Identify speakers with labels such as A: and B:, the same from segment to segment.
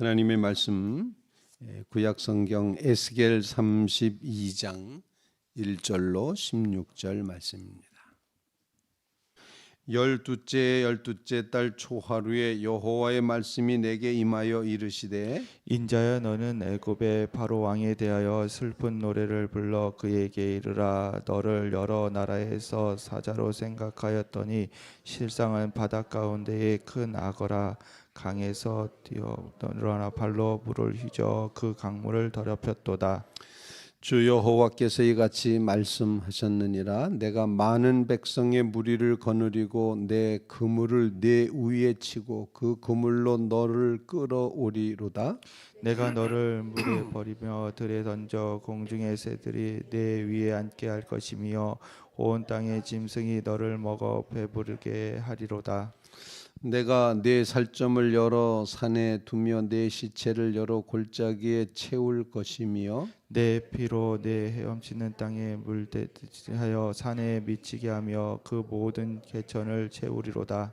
A: 하나님의 말씀 구약 성경 에스겔 32장 1절로 16절 말씀입니다. 열두째 달 초하루에 여호와의 말씀이 내게 임하여 이르시되
B: 인자야, 너는 애굽의 바로 왕에 대하여 슬픈 노래를 불러 그에게 이르라. 너를 여러 나라에서 사자로 생각하였더니 실상은 바다 가운데의 큰 악어라. 강에서 뛰어들어나 발로 물을 휘저 그 강물을 더럽혔도다.
A: 주 여호와께서 이같이 말씀하셨느니라. 내가 많은 백성의 무리를 거느리고 내 그물을 네 위에 치고 그 그물로 너를 끌어오리로다.
B: 내가 너를 물에 버리며 들에 던져 공중의 새들이 내 위에 앉게 할 것이며 온 땅의 짐승이 너를 먹어 배부르게 하리로다.
A: 내가 네 살점을 여러 산에 두며 네 시체를 여러 골짜기에 채울 것이며
B: 내 피로 내 헤엄치는 땅에 물대하여 산에 미치게 하며 그 모든 개천을 채우리로다.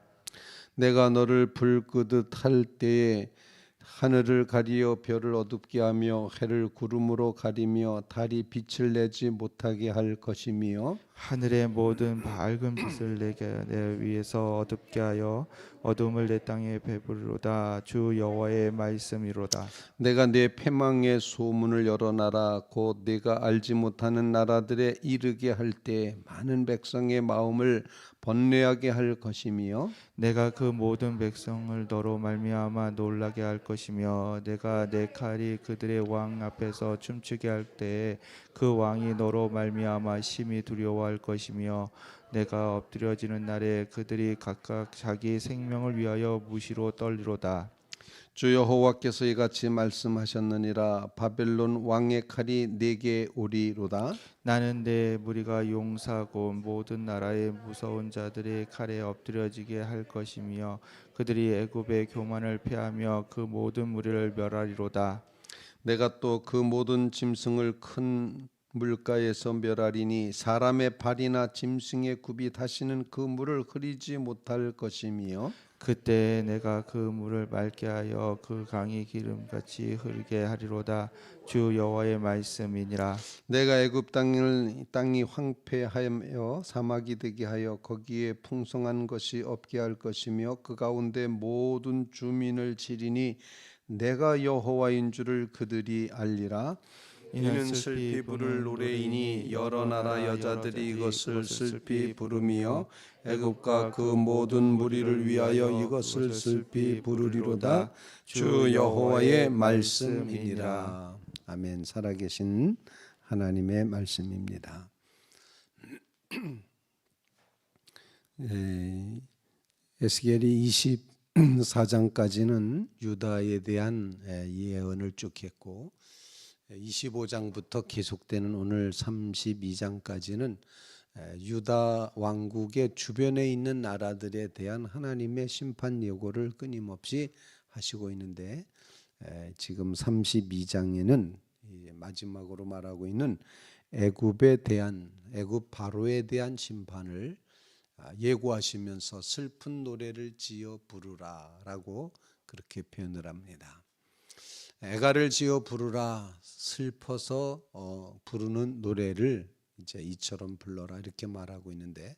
A: 내가 너를 불 끄듯 할 때에 하늘을 가리어 별을 어둡게 하며 해를 구름으로 가리며 달이 빛을 내지 못하게 할 것이며
B: 하늘의 모든 밝은 빛을 내 위에서 어둡게 하여 어둠을 내 땅에 베푸리로다. 주 여호와의 말씀이로다.
A: 내가 네 패망의 소문을 여러 나라 곧 네가 알지 못하는 나라들에 이르게 할 때 많은 백성의 마음을 번뇌하게 할 것이며
B: 내가 그 모든 백성을 너로 말미암아 놀라게 할 것이며 내가 내 칼이 그들의 왕 앞에서 춤추게 할 때에 그 왕이 너로 말미암아 심히 두려워할 것이며 내가 엎드려지는 날에 그들이 각각 자기 생명을 위하여 무시로 떨리로다.
A: 주 여호와께서 이같이 말씀하셨느니라. 바벨론 왕의 칼이 내게 오리로다.
B: 나는 내 무리가 용사고 모든 나라의 무서운 자들의 칼에 엎드려지게 할 것이며 그들이 애굽의 교만을 패하며 그 모든 무리를 멸하리로다.
A: 내가 또 그 모든 짐승을 큰 물가에서 멸하리니 사람의 발이나 짐승의 굽이 다시는 그 물을 흐리지 못할 것이며
B: 그때 내가 그 물을 맑게 하여 그 강이 기름같이 흐르게 하리로다. 주 여호와의 말씀이니라.
A: 내가 애굽 땅이 황폐하여 사막이 되게 하여 거기에 풍성한 것이 없게 할 것이며 그 가운데 모든 주민을 치리니 내가 여호와인 줄을 그들이 알리라. 이는 슬피 부를 노래이니 여러 나라 여자들이 이것을 슬피 부르며 애굽과 그 모든 무리를 위하여 이것을 슬피 부르리로다. 주 여호와의 말씀이니라. 아멘. 살아계신 하나님의 말씀입니다. 에스겔이 24장까지는 유다에 대한 예언을 쭉 했고 25장부터 계속되는 오늘 32장까지는 유다 왕국의 주변에 있는 나라들에 대한 하나님의 심판 예고를 끊임없이 하시고 있는데 지금 32장에는 마지막으로 말하고 있는 애굽에 대한 애굽 바로에 대한 심판을 예고하시면서 슬픈 노래를 지어 부르라라고 그렇게 표현을 합니다. 애가를 지어 부르라, 슬퍼서 부르는 노래를 이제 이처럼 불러라 이렇게 말하고 있는데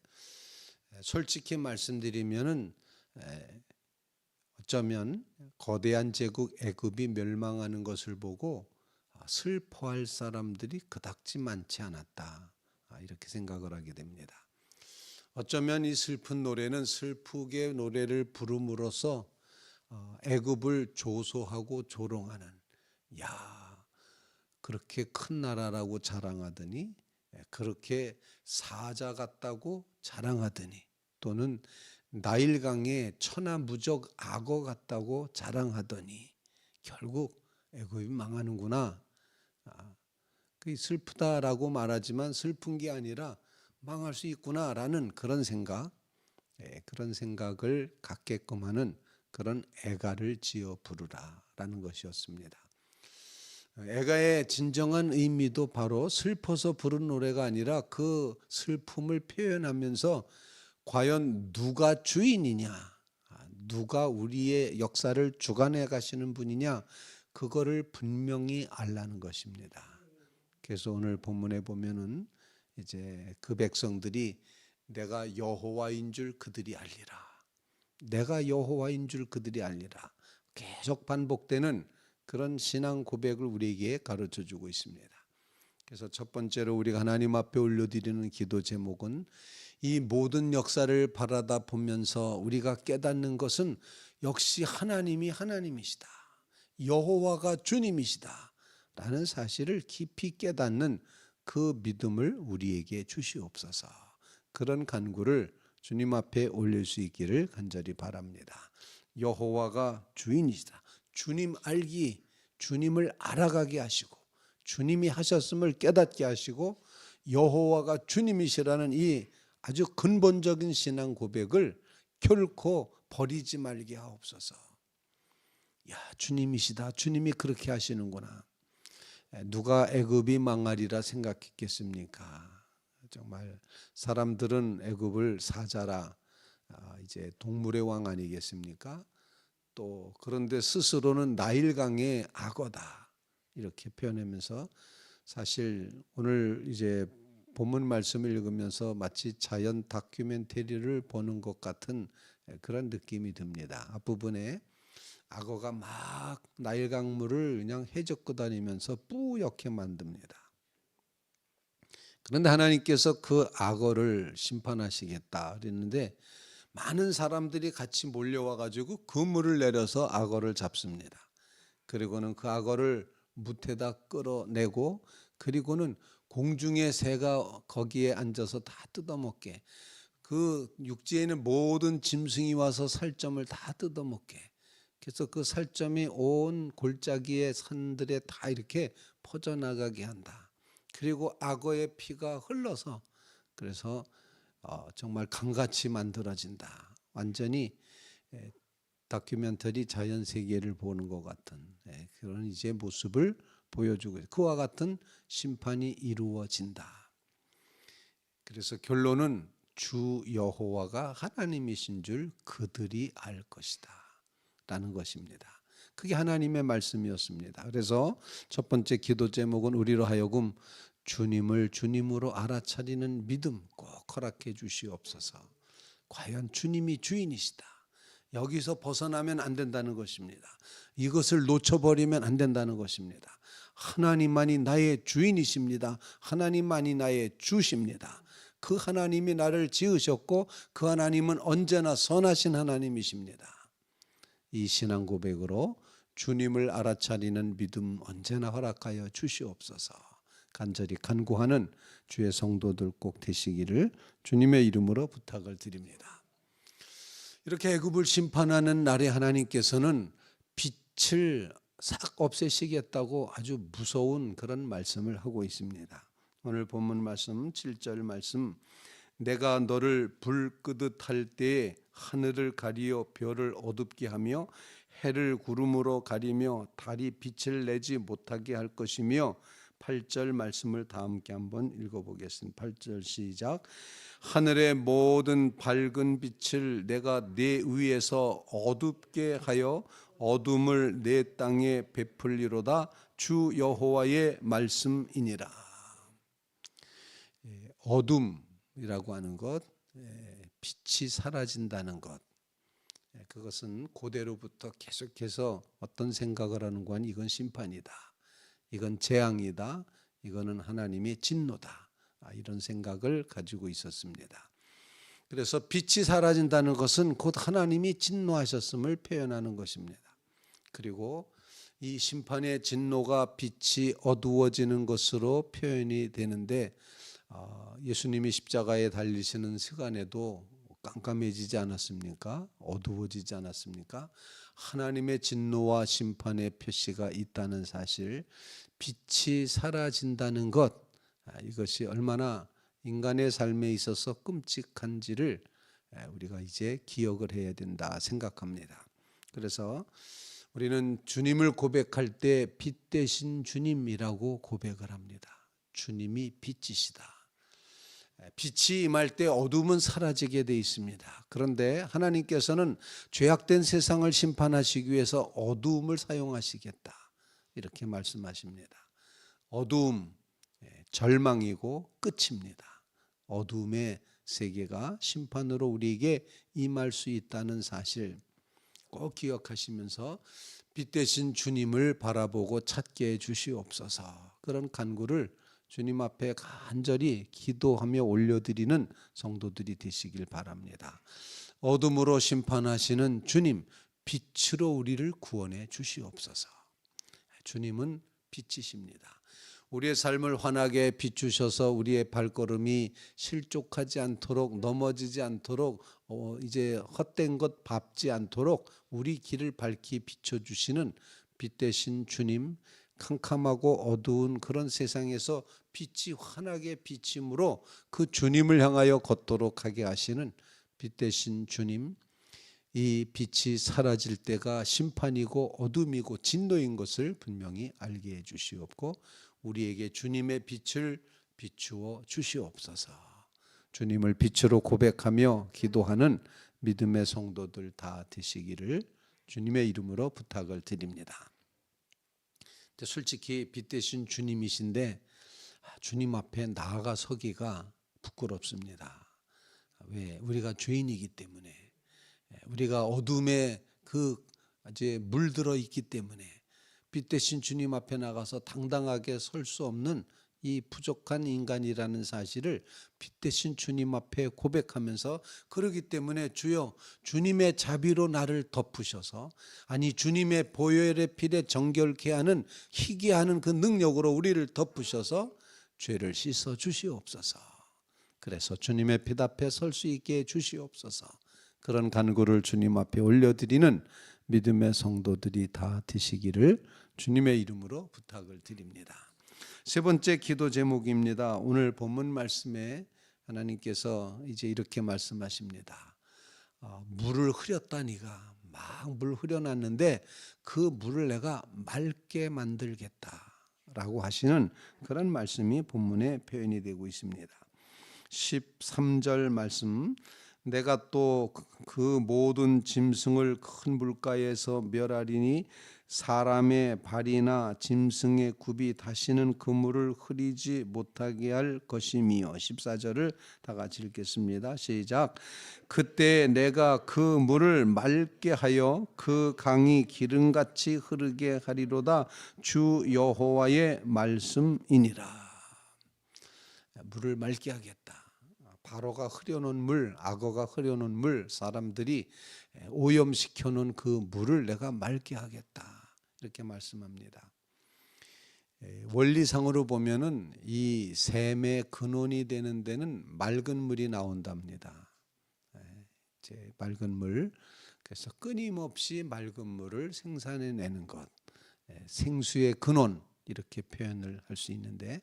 A: 솔직히 말씀드리면은 어쩌면 거대한 제국 애굽이 멸망하는 것을 보고 슬퍼할 사람들이 그닥지 많지 않았다 이렇게 생각을 하게 됩니다. 어쩌면 이 슬픈 노래는 슬프게 노래를 부름으로써 애굽을 조소하고 조롱하는 야 그렇게 큰 나라라고 자랑하더니 그렇게 사자 같다고 자랑하더니 또는 나일강의 천하무적 악어 같다고 자랑하더니 결국 애굽이 망하는구나. 그 슬프다라고 말하지만 슬픈 게 아니라 망할 수 있구나라는 그런 생각을 갖게끔 하는 그런 애가를 지어 부르라라는 것이었습니다. 애가의 진정한 의미도 바로 슬퍼서 부른 노래가 아니라 그 슬픔을 표현하면서 과연 누가 주인이냐, 누가 우리의 역사를 주관해 가시는 분이냐, 그거를 분명히 알라는 것입니다. 그래서 오늘 본문에 보면은 이제 그 백성들이 내가 여호와인 줄 그들이 알리라, 내가 여호와인 줄 그들이 알리라, 계속 반복되는 그런 신앙 고백을 우리에게 가르쳐 주고 있습니다. 그래서 첫 번째로 우리가 하나님 앞에 올려드리는 기도 제목은 이 모든 역사를 바라다 보면서 우리가 깨닫는 것은 역시 하나님이 하나님이시다, 여호와가 주님이시다 라는 사실을 깊이 깨닫는 그 믿음을 우리에게 주시옵소서. 그런 간구를 주님 앞에 올릴 수 있기를 간절히 바랍니다. 여호와가 주인이시다, 주님 알기, 주님을 알아가게 하시고 주님이 하셨음을 깨닫게 하시고 여호와가 주님이시라는 이 아주 근본적인 신앙 고백을 결코 버리지 말게 하옵소서. 야, 주님이시다, 주님이 그렇게 하시는구나. 누가 애굽이 망하리라 생각했겠습니까? 정말 사람들은 애굽을 사자라, 이제 동물의 왕 아니겠습니까? 또 그런데 스스로는 나일강의 악어다 이렇게 표현하면서, 사실 오늘 이제 본문 말씀을 읽으면서 마치 자연 다큐멘터리를 보는 것 같은 그런 느낌이 듭니다. 앞부분에 악어가 막 나일강물을 그냥 헤젓고 다니면서 뿌옇게 만듭니다. 그런데 하나님께서 그 악어를 심판하시겠다 그랬는데 많은 사람들이 같이 몰려와 가지고 그물을 내려서 악어를 잡습니다. 그리고는 그 악어를 무태다 끌어내고, 그리고는 공중의 새가 거기에 앉아서 다 뜯어먹게, 그 육지에 있는 모든 짐승이 와서 살점을 다 뜯어먹게, 그래서 그 살점이 온 골짜기의 산들에 다 이렇게 퍼져나가게 한다. 그리고 악어의 피가 흘러서 그래서 정말 강같이 만들어진다. 완전히 다큐멘터리 자연 세계를 보는 것 같은 그런 이제 모습을 보여주고, 그와 같은 심판이 이루어진다. 그래서 결론은 주 여호와가 하나님이신 줄 그들이 알 것이다 라는 것입니다. 그게 하나님의 말씀이었습니다. 그래서 첫 번째 기도 제목은 우리로 하여금 주님을 주님으로 알아차리는 믿음 꼭 허락해 주시옵소서. 과연 주님이 주인이시다, 여기서 벗어나면 안 된다는 것입니다. 이것을 놓쳐버리면 안 된다는 것입니다. 하나님만이 나의 주인이십니다. 하나님만이 나의 주십니다. 그 하나님이 나를 지으셨고 그 하나님은 언제나 선하신 하나님이십니다. 이 신앙 고백으로 주님을 알아차리는 믿음 언제나 허락하여 주시옵소서. 간절히 간구하는 주의 성도들 꼭 되시기를 주님의 이름으로 부탁을 드립니다. 이렇게 애굽을 심판하는 날에 하나님께서는 빛을 싹 없애시겠다고 아주 무서운 그런 말씀을 하고 있습니다. 오늘 본문 말씀 7절 말씀, 내가 너를 불 끄듯 할 때에 하늘을 가리어 별을 어둡게 하며 해를 구름으로 가리며 달이 빛을 내지 못하게 할 것이며, 8절 말씀을 다 함께 한번 읽어보겠습니다. 8절 시작. 하늘의 모든 밝은 빛을 내가 내 위에서 어둡게 하여 어둠을 내 땅에 베풀리로다. 주 여호와의 말씀이니라. 어둠이라고 하는 것, 빛이 사라진다는 것, 그것은 고대로부터 계속해서 어떤 생각을 하는가 하면 이건 심판이다, 이건 재앙이다, 이거는 하나님의 진노다, 이런 생각을 가지고 있었습니다. 그래서 빛이 사라진다는 것은 곧 하나님이 진노하셨음을 표현하는 것입니다. 그리고 이 심판의 진노가 빛이 어두워지는 것으로 표현이 되는데, 예수님이 십자가에 달리시는 시간에도 깜깜해지지 않았습니까? 어두워지지 않았습니까? 하나님의 진노와 심판의 표시가 있다는 사실, 빛이 사라진다는 것, 이것이 얼마나 인간의 삶에 있어서 끔찍한지를 우리가 이제 기억을 해야 된다 생각합니다. 그래서 우리는 주님을 고백할 때 빛 대신 주님이라고 고백을 합니다. 주님이 빛이시다. 빛이 임할 때 어둠은 사라지게 돼 있습니다. 그런데 하나님께서는 죄악된 세상을 심판하시기 위해서 어두움을 사용하시겠다, 이렇게 말씀하십니다. 어두움, 절망이고 끝입니다. 어두움의 세계가 심판으로 우리에게 임할 수 있다는 사실 꼭 기억하시면서 빛 대신 주님을 바라보고 찾게 해 주시옵소서. 그런 간구를 주님 앞에 간절히 기도하며 올려드리는 성도들이 되시길 바랍니다. 어둠으로 심판하시는 주님, 빛으로 우리를 구원해 주시옵소서. 주님은 빛이십니다. 우리의 삶을 환하게 비추셔서 우리의 발걸음이 실족하지 않도록, 넘어지지 않도록, 이제 헛된 것 밟지 않도록 우리 길을 밝히 비춰주시는 빛 대신 주님, 캄캄하고 어두운 그런 세상에서 빛이 환하게 비침으로 그 주님을 향하여 걷도록 하게 하시는 빛 대신 주님, 이 빛이 사라질 때가 심판이고 어둠이고 진노인 것을 분명히 알게 해 주시옵고 우리에게 주님의 빛을 비추어 주시옵소서. 주님을 빛으로 고백하며 기도하는 믿음의 성도들 다 되시기를 주님의 이름으로 부탁을 드립니다. 솔직히 빛 대신 주님이신데 주님 앞에 나아가 서기가 부끄럽습니다. 왜? 우리가 죄인이기 때문에, 우리가 어둠에 이제 물들어 있기 때문에 빛 대신 주님 앞에 나가서 당당하게 설 수 없는 이 부족한 인간이라는 사실을 빛 대신 주님 앞에 고백하면서, 그러기 때문에 주여 주님의 자비로 나를 덮으셔서, 아니 주님의 보혈의 피에 정결케 하는 희게 하는 그 능력으로 우리를 덮으셔서 죄를 씻어 주시옵소서. 그래서 주님의 빛 앞에 설 수 있게 해 주시옵소서. 그런 간구를 주님 앞에 올려드리는 믿음의 성도들이 다 되시기를 주님의 이름으로 부탁을 드립니다. 세 번째 기도 제목입니다. 오늘 본문 말씀에 하나님께서 이제 이렇게 말씀하십니다. 물을 흐렸다. 네가 막 물 흐려놨는데 그 물을 내가 맑게 만들겠다라고 하시는 그런 말씀이 본문에 표현이 되고 있습니다. 13절 말씀, 내가 또 그 모든 짐승을 큰 물가에서 멸하리니 사람의 발이나 짐승의 굽이 다시는 그 물을 흐리지 못하게 할 것이며. 14절을 다 같이 읽겠습니다. 시작. 그때 내가 그 물을 맑게 하여 그 강이 기름같이 흐르게 하리로다. 주 여호와의 말씀이니라. 물을 맑게 하겠다. 바로가 흐려놓은 물, 악어가 흐려놓은 물, 사람들이 오염시켜 놓은 그 물을 내가 맑게 하겠다, 이렇게 말씀합니다. 원리상으로 보면은 이 샘의 근원이 되는 데는 맑은 물이 나온답니다. 이제 맑은 물, 그래서 끊임없이 맑은 물을 생산해내는 것, 생수의 근원, 이렇게 표현을 할 수 있는데,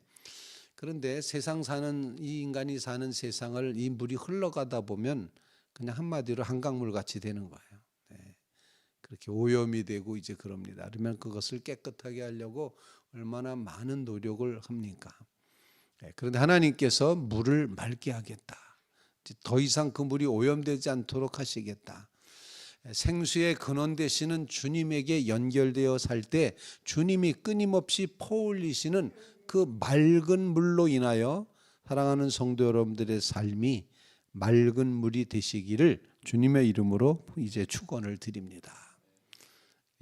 A: 그런데 세상 사는 이 인간이 사는 세상을 이 물이 흘러가다 보면 그냥 한마디로 한강물 같이 되는 거예요. 그렇게 오염이 되고 이제 그럽니다. 그러면 그것을 깨끗하게 하려고 얼마나 많은 노력을 합니까? 그런데 하나님께서 물을 맑게 하겠다. 더 이상 그 물이 오염되지 않도록 하시겠다. 생수의 근원 되시는 주님에게 연결되어 살 때 주님이 끊임없이 퍼올리시는 그 맑은 물로 인하여 사랑하는 성도 여러분들의 삶이 맑은 물이 되시기를 주님의 이름으로 이제 축원을 드립니다.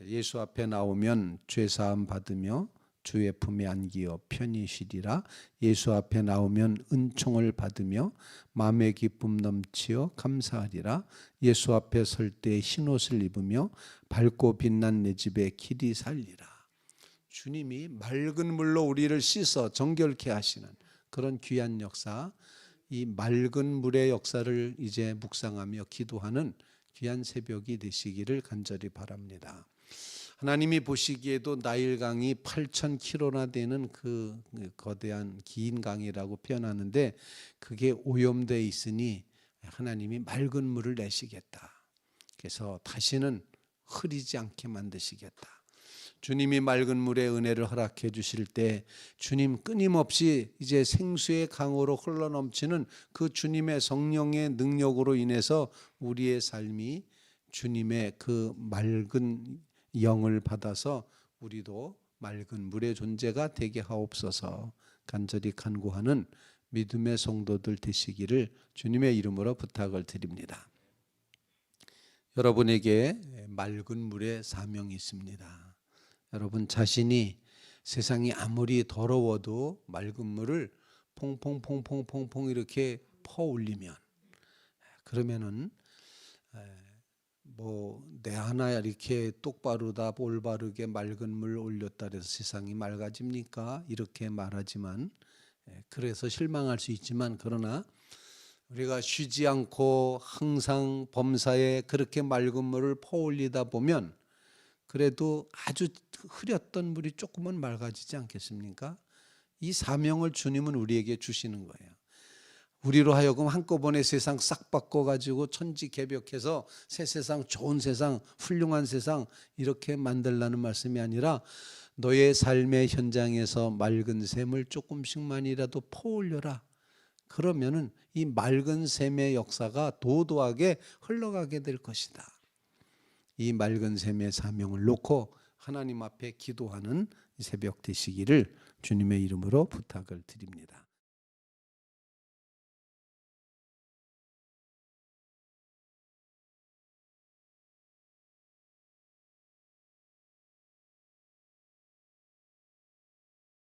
A: 예수 앞에 나오면 죄사함 받으며 주의 품에 안기어 편히 쉬리라. 예수 앞에 나오면 은총을 받으며 마음의 기쁨 넘치어 감사하리라. 예수 앞에 설 때 흰옷을 입으며 밝고 빛난 내 집에 길이 살리라. 주님이 맑은 물로 우리를 씻어 정결케 하시는 그런 귀한 역사, 이 맑은 물의 역사를 이제 묵상하며 기도하는 귀한 새벽이 되시기를 간절히 바랍니다. 하나님이 보시기에도 나일강이 8,000km나 되는 그 거대한 긴 강이라고 표현하는데, 그게 오염되어 있으니 하나님이 맑은 물을 내시겠다. 그래서 다시는 흐리지 않게 만드시겠다. 주님이 맑은 물에 은혜를 허락해 주실 때 주님 끊임없이 이제 생수의 강으로 흘러넘치는 그 주님의 성령의 능력으로 인해서 우리의 삶이 주님의 그 맑은 영을 받아서 우리도 맑은 물의 존재가 되게 하옵소서. 간절히 간구하는 믿음의 성도들 되시기를 주님의 이름으로 부탁을 드립니다. 여러분에게 맑은 물의 사명이 있습니다. 여러분 자신이 세상이 아무리 더러워도 맑은 물을 퐁퐁퐁퐁퐁퐁 이렇게 퍼올리면, 그러면은 뭐 내 하나 이렇게 똑바르다 올바르게 맑은 물 올렸다 해서 세상이 맑아집니까? 이렇게 말하지만, 그래서 실망할 수 있지만, 그러나 우리가 쉬지 않고 항상 범사에 그렇게 맑은 물을 퍼올리다 보면 그래도 아주 흐렸던 물이 조금은 맑아지지 않겠습니까? 이 사명을 주님은 우리에게 주시는 거예요. 우리로 하여금 한꺼번에 세상 싹 바꿔가지고 천지개벽해서 새 세상, 좋은 세상, 훌륭한 세상 이렇게 만들라는 말씀이 아니라 너의 삶의 현장에서 맑은 샘을 조금씩만이라도 퍼올려라. 그러면은 이 맑은 샘의 역사가 도도하게 흘러가게 될 것이다. 이 맑은 샘의 사명을 놓고 하나님 앞에 기도하는 새벽 되시기를 주님의 이름으로 부탁을 드립니다.